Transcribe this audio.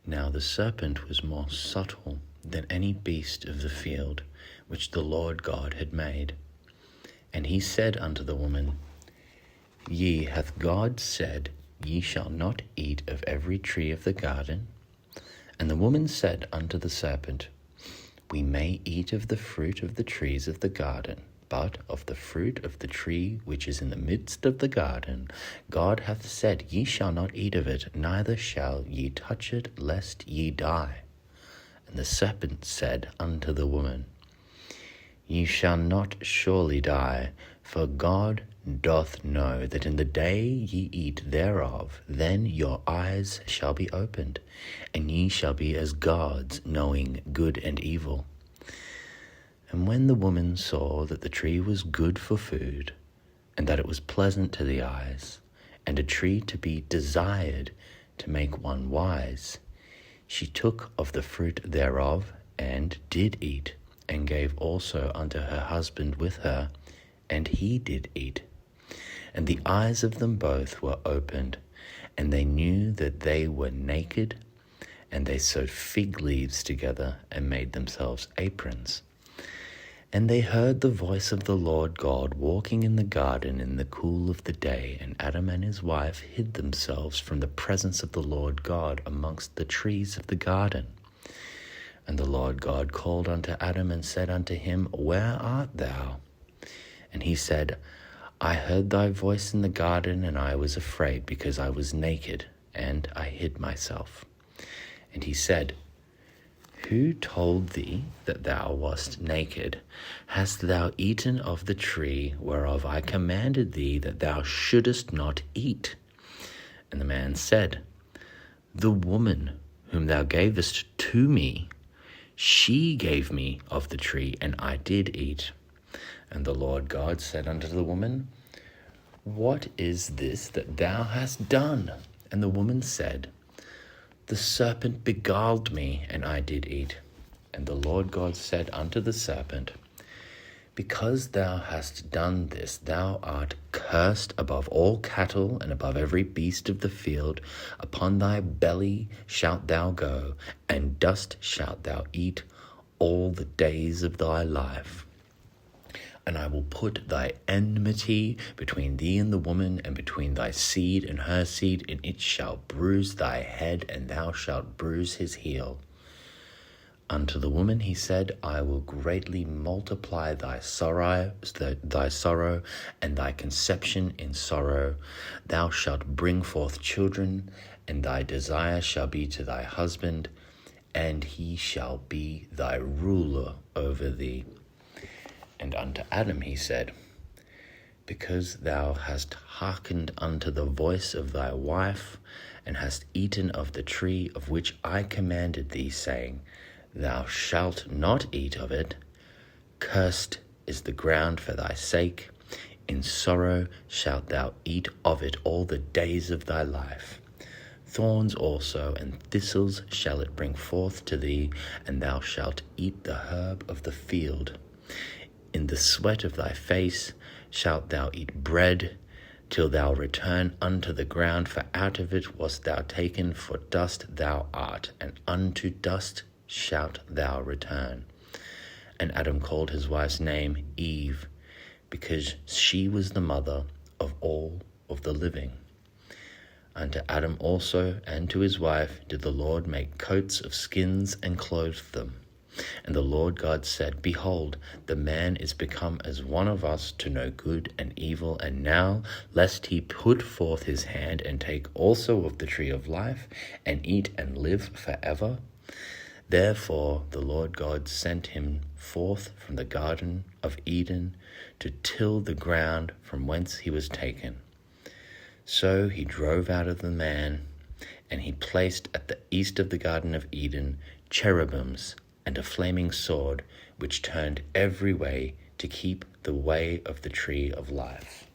Now the serpent was more subtle than any beast of the field which the Lord God had made. And he said unto the woman, Yea, hath God said, Ye shall not eat of every tree of the garden? And the woman said unto the serpent, We may eat of the fruit of the trees of the garden, but of the fruit of the tree which is in the midst of the garden, God hath said, Ye shall not eat of it, neither shall ye touch it, lest ye die. And the serpent said unto the woman, Ye shall not surely die, for God doth know that in the day ye eat thereof, then your eyes shall be opened, and ye shall be as gods, knowing good and evil. And when the woman saw that the tree was good for food, and that it was pleasant to the eyes, and a tree to be desired to make one wise, she took of the fruit thereof, and did eat, and gave also unto her husband with her, and he did eat. And the eyes of them both were opened, and they knew that they were naked, and they sewed fig leaves together, and made themselves aprons. And they heard the voice of the Lord God walking in the garden in the cool of the day, and Adam and his wife hid themselves from the presence of the Lord God amongst the trees of the garden. And the Lord God called unto Adam and said unto him, Where art thou? And he said, I heard thy voice in the garden, and I was afraid, because I was naked, and I hid myself. And he said, Who told thee that thou wast naked? Hast thou eaten of the tree whereof I commanded thee that thou shouldest not eat? And the man said, The woman whom thou gavest to me, she gave me of the tree, and I did eat. And the Lord God said unto the woman, What is this that thou hast done? And the woman said, The serpent beguiled me, and I did eat. And the Lord God said unto the serpent, Because thou hast done this, thou art cursed above all cattle, and above every beast of the field. Upon thy belly shalt thou go, and dust shalt thou eat all the days of thy life. And I will put thy enmity between thee and the woman, and between thy seed and her seed, and it shall bruise thy head, and thou shalt bruise his heel. Unto the woman he said, I will greatly multiply thy sorrow, and thy conception in sorrow. Thou shalt bring forth children, and thy desire shall be to thy husband, and he shall be thy ruler over thee. And unto Adam he said, Because thou hast hearkened unto the voice of thy wife, and hast eaten of the tree of which I commanded thee, saying, Thou shalt not eat of it, cursed is the ground for thy sake. In sorrow shalt thou eat of it all the days of thy life. Thorns also and thistles shall it bring forth to thee, and thou shalt eat the herb of the field. In the sweat of thy face shalt thou eat bread, till thou return unto the ground, for out of it wast thou taken, for dust thou art, and unto dust shalt thou return. And Adam called his wife's name Eve, because she was the mother of all of the living. Unto Adam also and to his wife did the Lord make coats of skins, and clothed them. And the Lord God said, Behold, the man is become as one of us to know good and evil. And now, lest he put forth his hand, and take also of the tree of life, and eat and live forever. Therefore the Lord God sent him forth from the garden of Eden to till the ground from whence he was taken. So he drove out of the man, and he placed at the east of the garden of Eden cherubims, and a flaming sword, which turned every way to keep the way of the tree of life.